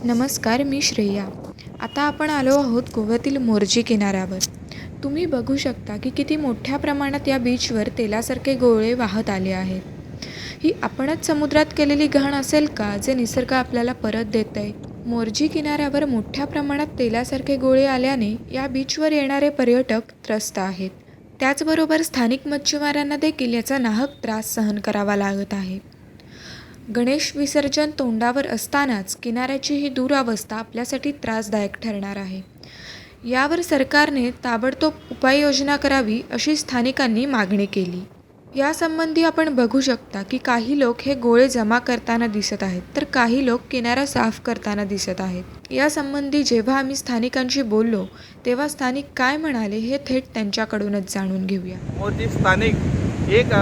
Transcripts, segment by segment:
नमस्कार, मी श्रेया. आता आपण आलो आहोत गोव्यातील मोर्जी किनाऱ्यावर. तुम्ही बघू शकता की किती मोठ्या प्रमाणात या बीचवर तेलासारखे गोळे वाहत आले आहेत. ही आपणच समुद्रात केलेली घाण असेल का, जे निसर्ग आपल्याला परत देतंय? मोर्जी किनाऱ्यावर मोठ्या प्रमाणात तेलासारखे गोळे आल्याने या बीचवर येणारे पर्यटक त्रस्त आहेत. त्याचबरोबर स्थानिक मच्छीमारांना देखील याचा नाहक त्रास सहन करावा लागत आहे. गणेश विसर्जन तोंडावर असतानाच किनाऱ्याची ही दुरावस्था आपल्यासाठी त्रासदायक ठरणार आहे. यावर सरकारने ताबडतोब उपाययोजना करावी, अशी स्थानिकांनी मागणी केली. यासंबंधी आपण बघू शकता की काही लोक हे गोळे जमा करताना दिसत आहेत, तर काही लोक किनारा साफ करताना दिसत आहेत. यासंबंधी जेव्हा आम्ही स्थानिकांशी बोललो, तेव्हा स्थानिक काय म्हणाले हे थेट त्यांच्याकडूनच जाणून घेऊया. मोदी स्थानिक एक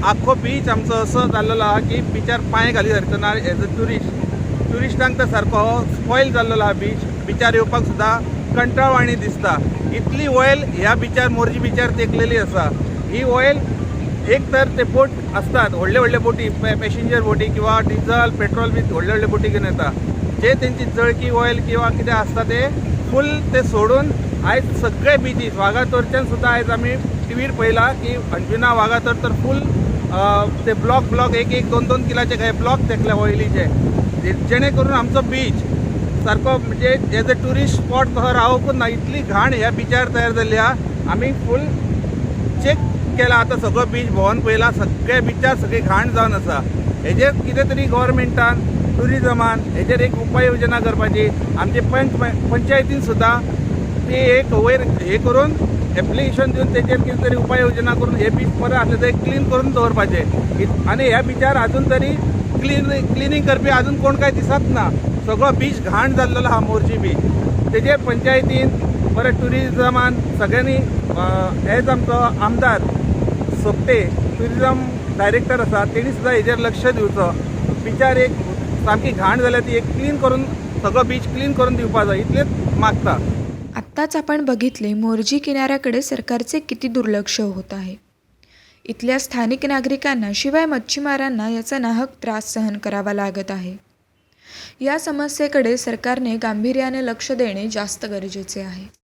आख्खो बीच आमचो असो जाल्लो आहा की बिचार पांय घाली सारको ना. एज अ ट्युरिस्टांक तर सारको स्पॉयल जाल्लो आहा. बिचार येवपाक सुद्दां कंटाळवाणी दिसता. इतली ऑयल ह्या बिचार मोर्जी बिचार तेकलेली आसा. ही ऑयल एक तर ते बोट असतात, व्हडले बोटी, पॅसेंजर बोटी किंवा डिझल पेट्रोल बी व्हडले बोटी घेवन येता. जे तेंची जळकी ऑयल किंवा कितें आसता ते फूल ते सोडून आयज सगळे बिचीस वागातोरच्यान सुद्दां आयज आमी टीव्हीर पळयला की अंजुना वागातोर तर फूल ते ब्लॉक एक 2 किलाचे काय ब्लॉक तेकले ऑयलीचे, जेणे करून आमचो बीच सारको म्हणजे एज अ ट्युरिस्ट स्पॉट कसो रावपूच ना. इतली घाण ह्या बिचार तयार जाल्ली आहा. आमी फूल चेक केला, आतां सगळो बीच भोंवन पळयला, सगळे बिचार सगळी घाण जावन आसा. हेजेर कितें तरी गव्हर्मेंटान ट्युरिजमान हेजेर एक उपाय योजना करपाची. आमचे पंचायतीन सुद्दां ती एक वयर हे करून एप्लिकेशन दिवन तेजेर कितें तरी उपाय योजना करून हे बीच परत आसले ते क्लीन करून दवरपाचें. आनी ह्या बिचार आजून तरी क्लिनींग करपी आजून कोण काय दिसत ना. सगळो बीच घाण जाल्लो आहा मोर्जी बीच. तेजेर पंचायतीन परत ट्युरिजमान सगळ्यांनी हेच आमचो आमदार सोपटे ट्युरिजम डायरेक्टर आसा, तेणी सुद्दां हेजेर लक्ष दिवचो. बिचार एक सामकी घाण जाल्या ती एक क्लीन करून सगळो बीच क्लीन करून दिवपा जाय, इतलेंच मागता. आत्ताच आपण बघितले मोर्जी किनाऱ्याकडे सरकारचे किती दुर्लक्ष होत आहे. इथल्या स्थानिक नागरिकांना शिवाय मच्छीमारांना याचा नाहक त्रास सहन करावा लागत आहे. या समस्येकडे सरकारने गांभीर्याने लक्ष देणे जास्त गरजेचे आहे.